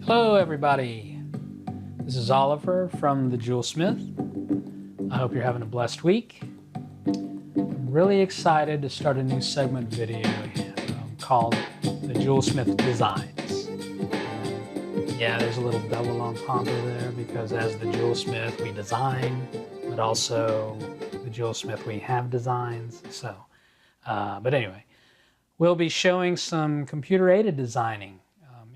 Hello everybody, this is Oliver from the Jewelsmith. I hope you're having a blessed week. I'm really excited to start a new segment video called the Jewelsmith Designs. Yeah, there's a little double entendre there because as the Jewelsmith we design, but also the Jewelsmith we have designs. But anyway, we'll be showing some computer-aided designing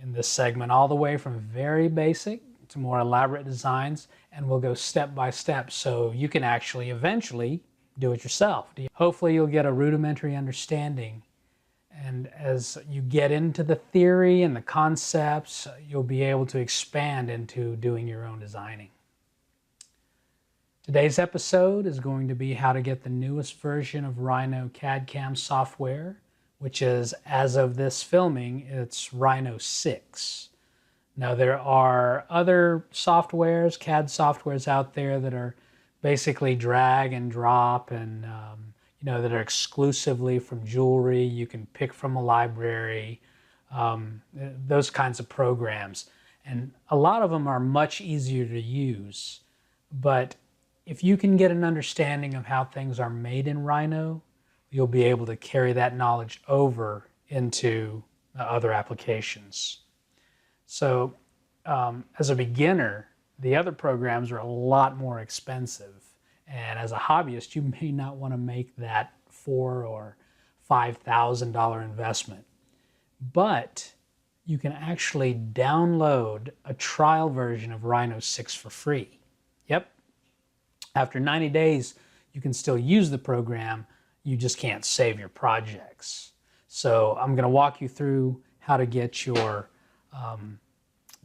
in this segment, all the way from very basic to more elaborate designs, and we'll go step by step so you can actually eventually do it yourself. Hopefully you'll get a rudimentary understanding, and as you get into the theory and the concepts, you'll be able to expand into doing your own designing. Today's episode is going to be how to get the newest version of Rhino CAD/CAM software, which is, as of this filming, it's Rhino 6. Now there are other softwares, CAD softwares out there that are basically drag and drop and that are exclusively from jewelry. You can pick from a library, those kinds of programs. And a lot of them are much easier to use. But if you can get an understanding of how things are made in Rhino, you'll be able to carry that knowledge over into other applications. So as a beginner, the other programs are a lot more expensive. And as a hobbyist, you may not want to make that $4,000 or $5,000 investment. But you can actually download a trial version of Rhino 6 for free. Yep. After 90 days, you can still use the program. You just can't save your projects. So I'm going to walk you through how to get your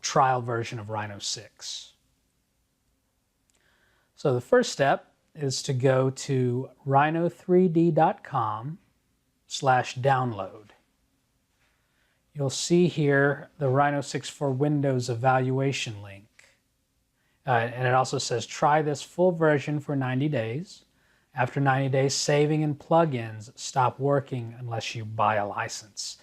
trial version of Rhino 6. So the first step is to go to rhino3d.com/download. You'll see here the Rhino 6 for Windows evaluation link. And it also says try this full version for 90 days. After 90 days, saving and plugins stop working unless you buy a license.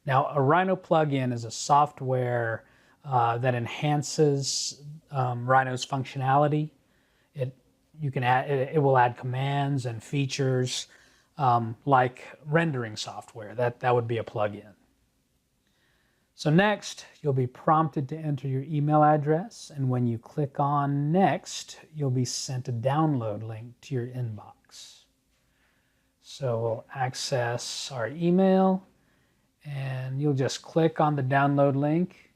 Now, a Rhino plugin is a software that enhances Rhino's functionality. It will add commands and features like rendering software. That would be a plugin. So next, you'll be prompted to enter your email address, and when you click on Next, you'll be sent a download link to your inbox. So we'll access our email, and you'll just click on the download link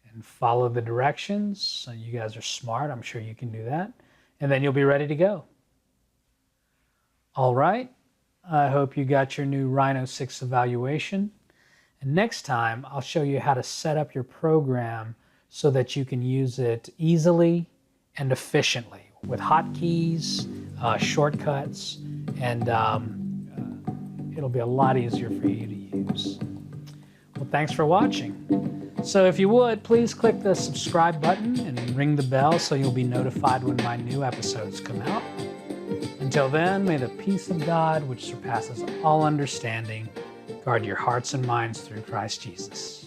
and follow the directions. So you guys are smart, I'm sure you can do that. And then you'll be ready to go. All right, I hope you got your new Rhino 6 evaluation. And next time, I'll show you how to set up your program so that you can use it easily and efficiently with hotkeys, shortcuts, and it'll be a lot easier for you to use. Well, thanks for watching. So if you would, please click the subscribe button and ring the bell so you'll be notified when my new episodes come out. Until then, may the peace of God, which surpasses all understanding, guard your hearts and minds through Christ Jesus.